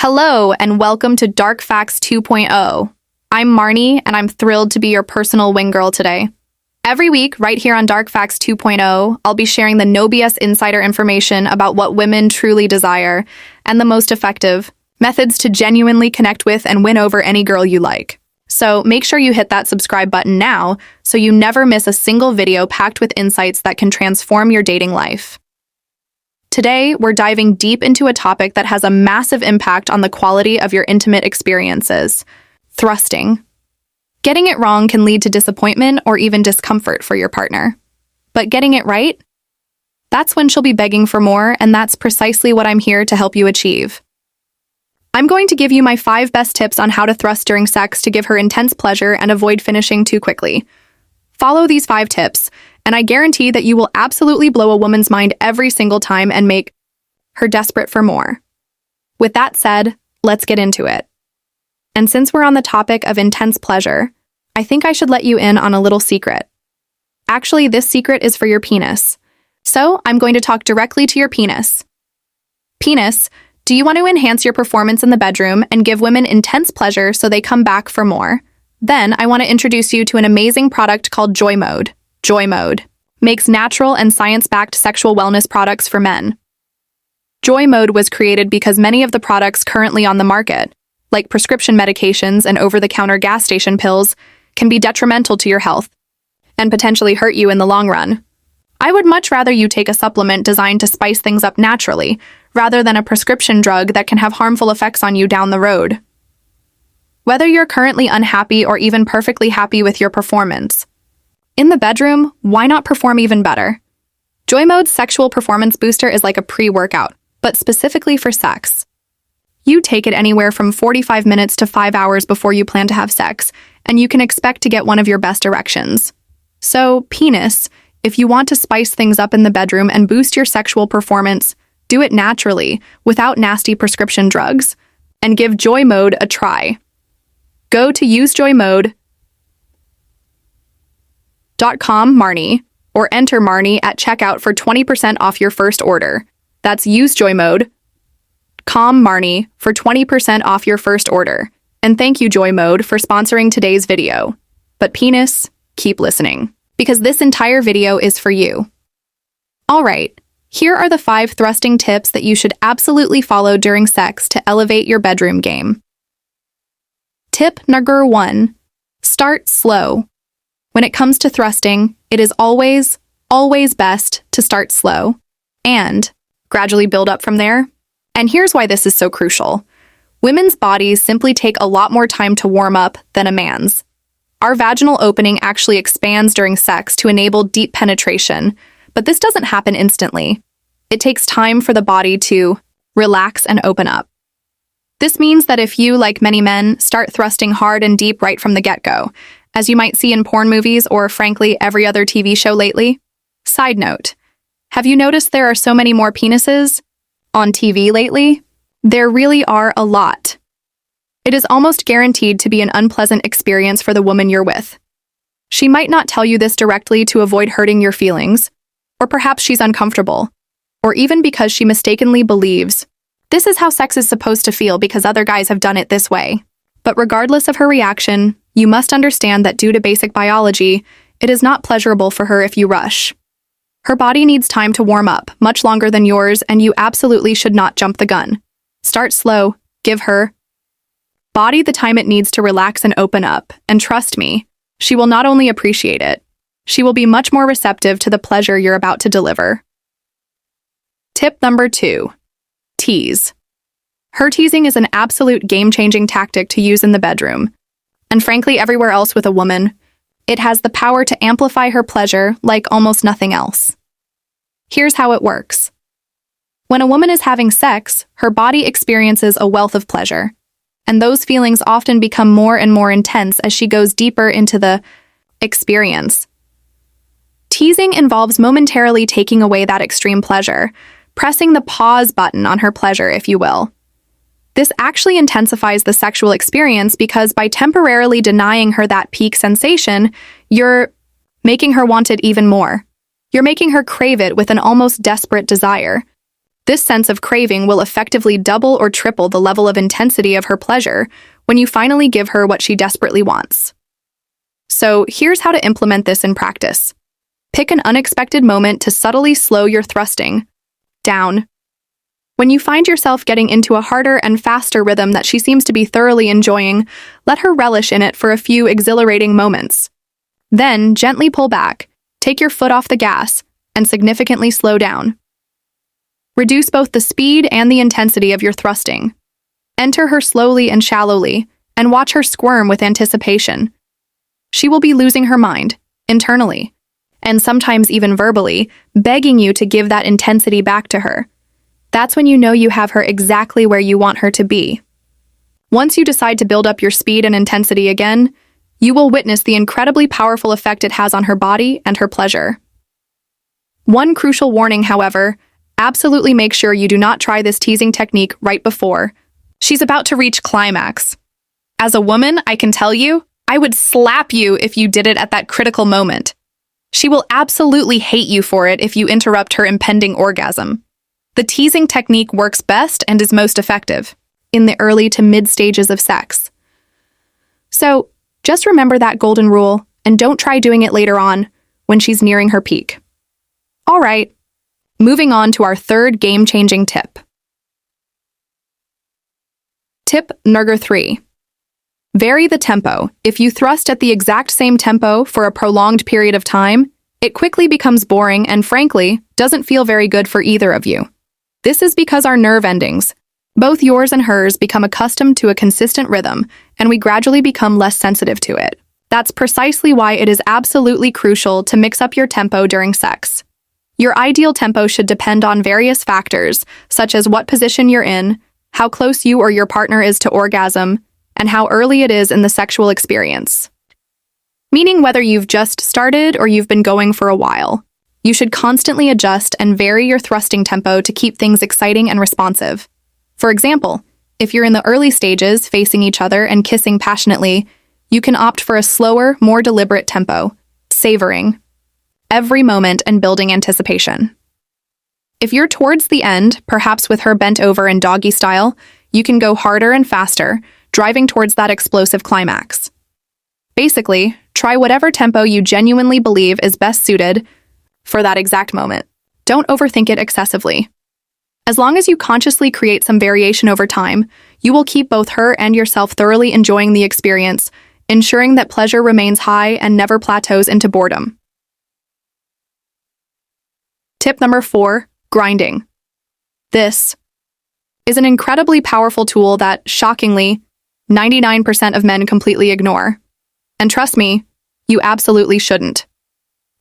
Hello, and welcome to Dark Facts 2.0. I'm Marnie, and I'm thrilled to be your personal wing girl today. Every week, right here on Dark Facts 2.0, I'll be sharing the no BS insider information about what women truly desire and the most effective methods to genuinely connect with and win over any girl you like. So make sure you hit that subscribe button now so you never miss a single video packed with insights that can transform your dating life. Today, we're diving deep into a topic that has a massive impact on the quality of your intimate experiences: thrusting. Getting it wrong can lead to disappointment or even discomfort for your partner. But getting it right? That's when she'll be begging for more, and that's precisely what I'm here to help you achieve. I'm going to give you my 5 best tips on how to thrust during sex to give her intense pleasure and avoid finishing too quickly. Follow these 5 tips, and I guarantee that you will absolutely blow a woman's mind every single time and make her desperate for more. With that said, let's get into it. And since we're on the topic of intense pleasure, I think I should let you in on a little secret. Actually, this secret is for your penis. So I'm going to talk directly to your penis. Penis, do you want to enhance your performance in the bedroom and give women intense pleasure so they come back for more? Then I want to introduce you to an amazing product called Joy Mode. Joy Mode makes natural and science-backed sexual wellness products for men. Joy Mode was created because many of the products currently on the market, like prescription medications and over-the-counter gas station pills, can be detrimental to your health and potentially hurt you in the long run. I would much rather you take a supplement designed to spice things up naturally, rather than a prescription drug that can have harmful effects on you down the road. Whether you're currently unhappy or even perfectly happy with your performance, in the bedroom, why not perform even better? Joy Mode's Sexual Performance Booster is like a pre-workout, but specifically for sex. You take it anywhere from 45 minutes to 5 hours before you plan to have sex, and you can expect to get one of your best erections. So, penis, if you want to spice things up in the bedroom and boost your sexual performance, do it naturally, without nasty prescription drugs, and give Joy Mode a try. Go to usejoymode.com Marnie, or enter Marnie at checkout for 20% off your first order. That's usejoymode.com Marnie for 20% off your first order. And thank you, Joy Mode, for sponsoring today's video. But penis, keep listening, because this entire video is for you. Alright, here are the 5 thrusting tips that you should absolutely follow during sex to elevate your bedroom game. Tip number 1. Start slow. When it comes to thrusting, it is always best to start slow and gradually build up from there. And here's why this is so crucial. Women's bodies simply take a lot more time to warm up than a man's. Our vaginal opening actually expands during sex to enable deep penetration, but this doesn't happen instantly. It takes time for the body to relax and open up. This means that if you, like many men, start thrusting hard and deep right from the get-go, as you might see in porn movies or, frankly, every other TV show lately. Side note, have you noticed there are so many more penises on TV lately? There really are a lot. It is almost guaranteed to be an unpleasant experience for the woman you're with. She might not tell you this directly to avoid hurting your feelings, or perhaps she's uncomfortable, or even because she mistakenly believes this is how sex is supposed to feel because other guys have done it this way. But regardless of her reaction, you must understand that due to basic biology, it is not pleasurable for her if you rush. Her body needs time to warm up, much longer than yours, and you absolutely should not jump the gun. Start slow, give her body the time it needs to relax and open up, and trust me, she will not only appreciate it, she will be much more receptive to the pleasure you're about to deliver. Tip number 2. Tease. Her teasing is an absolute game-changing tactic to use in the bedroom, and frankly everywhere else with a woman. It has the power to amplify her pleasure like almost nothing else. Here's how it works. When a woman is having sex, her body experiences a wealth of pleasure, and those feelings often become more and more intense as she goes deeper into the experience. Teasing involves momentarily taking away that extreme pleasure, pressing the pause button on her pleasure, if you will. This actually intensifies the sexual experience because by temporarily denying her that peak sensation, you're making her want it even more. You're making her crave it with an almost desperate desire. This sense of craving will effectively double or triple the level of intensity of her pleasure when you finally give her what she desperately wants. So here's how to implement this in practice. Pick an unexpected moment to subtly slow your thrusting down. When you find yourself getting into a harder and faster rhythm that she seems to be thoroughly enjoying, let her relish in it for a few exhilarating moments. Then, gently pull back, take your foot off the gas, and significantly slow down. Reduce both the speed and the intensity of your thrusting. Enter her slowly and shallowly, and watch her squirm with anticipation. She will be losing her mind, internally, and sometimes even verbally, begging you to give that intensity back to her. That's when you know you have her exactly where you want her to be. Once you decide to build up your speed and intensity again, you will witness the incredibly powerful effect it has on her body and her pleasure. One crucial warning, however, absolutely make sure you do not try this teasing technique right before she's about to reach climax. As a woman, I can tell you, I would slap you if you did it at that critical moment. She will absolutely hate you for it if you interrupt her impending orgasm. The teasing technique works best and is most effective in the early to mid stages of sex. So, just remember that golden rule and don't try doing it later on when she's nearing her peak. All right, moving on to our third game-changing tip. Tip number 3. Vary the tempo. If you thrust at the exact same tempo for a prolonged period of time, it quickly becomes boring and, frankly, doesn't feel very good for either of you. This is because our nerve endings, both yours and hers, become accustomed to a consistent rhythm, and we gradually become less sensitive to it. That's precisely why it is absolutely crucial to mix up your tempo during sex. Your ideal tempo should depend on various factors, such as what position you're in, how close you or your partner is to orgasm, and how early it is in the sexual experience. Meaning whether you've just started or you've been going for a while. You should constantly adjust and vary your thrusting tempo to keep things exciting and responsive. For example, if you're in the early stages, facing each other and kissing passionately, you can opt for a slower, more deliberate tempo, savoring every moment and building anticipation. If you're towards the end, perhaps with her bent over in doggy style, you can go harder and faster, driving towards that explosive climax. Basically, try whatever tempo you genuinely believe is best suited for that exact moment. Don't overthink it excessively. As long as you consciously create some variation over time, you will keep both her and yourself thoroughly enjoying the experience, ensuring that pleasure remains high and never plateaus into boredom. Tip number 4, grinding. This is an incredibly powerful tool that, shockingly, 99% of men completely ignore. And trust me, you absolutely shouldn't.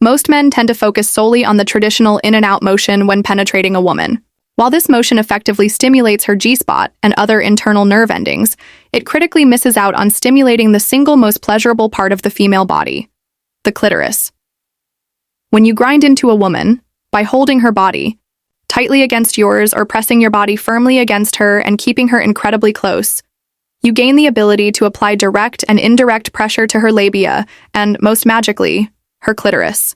Most men tend to focus solely on the traditional in-and-out motion when penetrating a woman. While this motion effectively stimulates her G-spot and other internal nerve endings, it critically misses out on stimulating the single most pleasurable part of the female body, the clitoris. When you grind into a woman, by holding her body tightly against yours or pressing your body firmly against her and keeping her incredibly close, you gain the ability to apply direct and indirect pressure to her labia and, most magically, her clitoris.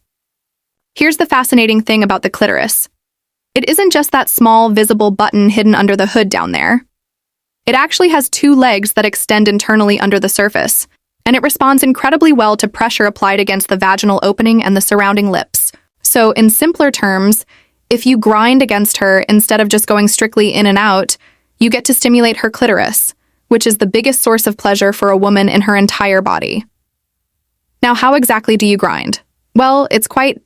Here's the fascinating thing about the clitoris. It isn't just that small, visible button hidden under the hood down there. It actually has 2 legs that extend internally under the surface, and it responds incredibly well to pressure applied against the vaginal opening and the surrounding lips. So, in simpler terms, if you grind against her instead of just going strictly in and out, you get to stimulate her clitoris, which is the biggest source of pleasure for a woman in her entire body. Now, how exactly do you grind? Well, it's quite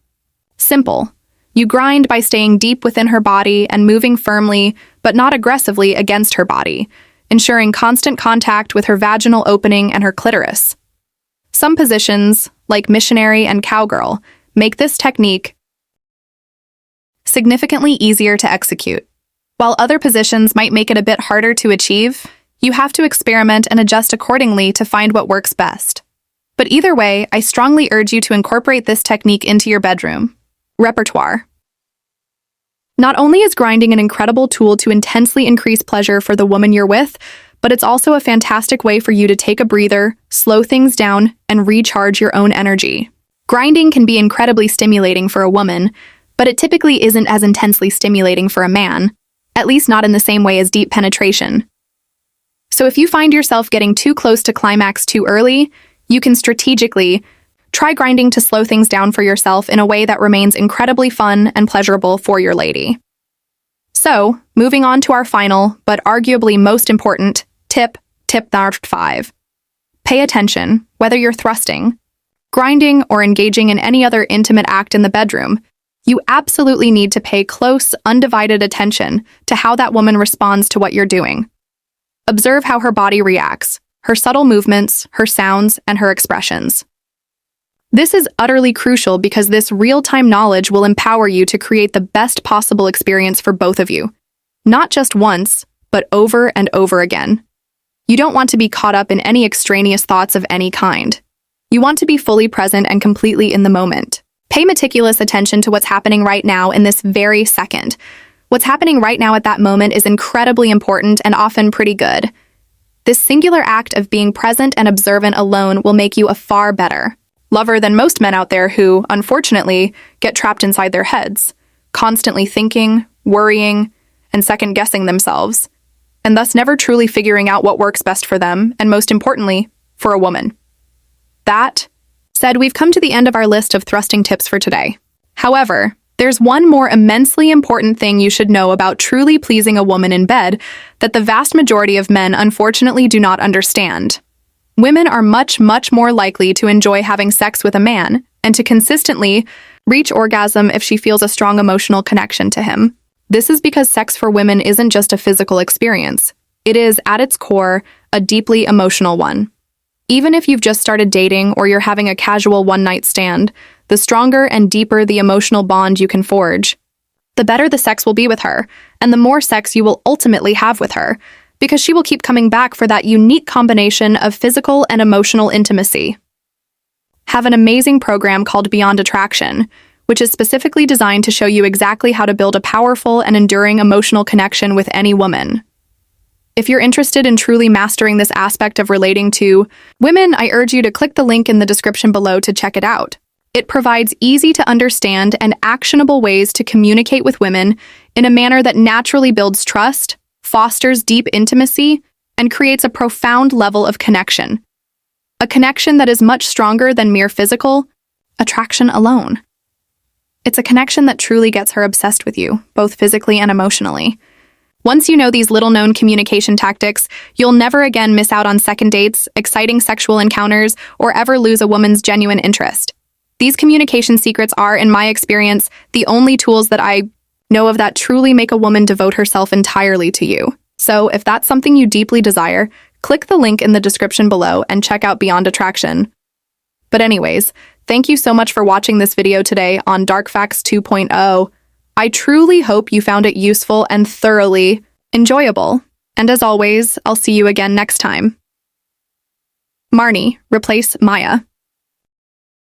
simple. You grind by staying deep within her body and moving firmly, but not aggressively, against her body, ensuring constant contact with her vaginal opening and her clitoris. Some positions, like missionary and cowgirl, make this technique significantly easier to execute. While other positions might make it a bit harder to achieve, you have to experiment and adjust accordingly to find what works best. But either way, I strongly urge you to incorporate this technique into your bedroom repertoire. Not only is grinding an incredible tool to intensely increase pleasure for the woman you're with, but it's also a fantastic way for you to take a breather, slow things down, and recharge your own energy. Grinding can be incredibly stimulating for a woman, but it typically isn't as intensely stimulating for a man. at least not in the same way as deep penetration. So if you find yourself getting too close to climax too early, you can strategically try grinding to slow things down for yourself in a way that remains incredibly fun and pleasurable for your lady. So, moving on to our final, but arguably most important, tip number 5. Pay attention, whether you're thrusting, grinding, or engaging in any other intimate act in the bedroom. You absolutely need to pay close, undivided attention to how that woman responds to what you're doing. Observe how her body reacts, her subtle movements, her sounds, and her expressions. This is utterly crucial because this real-time knowledge will empower you to create the best possible experience for both of you. Not just once, but over and over again. You don't want to be caught up in any extraneous thoughts of any kind. You want to be fully present and completely in the moment. Pay meticulous attention to what's happening right now in this very second. What's happening right now at that moment is incredibly important and often pretty good. This singular act of being present and observant alone will make you a far better lover than most men out there who, unfortunately, get trapped inside their heads, constantly thinking, worrying, and second-guessing themselves, and thus never truly figuring out what works best for them, and most importantly, for a woman. That said, we've come to the end of our list of thrusting tips for today. However, there's one more immensely important thing you should know about truly pleasing a woman in bed that the vast majority of men unfortunately do not understand. Women are much more likely to enjoy having sex with a man and to consistently reach orgasm if she feels a strong emotional connection to him. This is because sex for women isn't just a physical experience. It is, at its core, a deeply emotional one. Even if you've just started dating or you're having a casual one-night stand, the stronger and deeper the emotional bond you can forge, the better the sex will be with her, and the more sex you will ultimately have with her, because she will keep coming back for that unique combination of physical and emotional intimacy. Have an amazing program called Beyond Attraction, which is specifically designed to show you exactly how to build a powerful and enduring emotional connection with any woman. If you're interested in truly mastering this aspect of relating to women, I urge you to click the link in the description below to check it out. It provides easy-to-understand and actionable ways to communicate with women in a manner that naturally builds trust, fosters deep intimacy, and creates a profound level of connection. A connection that is much stronger than mere physical attraction alone. It's a connection that truly gets her obsessed with you, both physically and emotionally. Once you know these little-known communication tactics, you'll never again miss out on second dates, exciting sexual encounters, or ever lose a woman's genuine interest. These communication secrets are, in my experience, the only tools that I know of that truly make a woman devote herself entirely to you. So, if that's something you deeply desire, click the link in the description below and check out Beyond Attraction. But anyways, thank you so much for watching this video today on Dark Facts 2.0. I truly hope you found it useful and thoroughly enjoyable. And as always, I'll see you again next time. Marnie, replace Maya.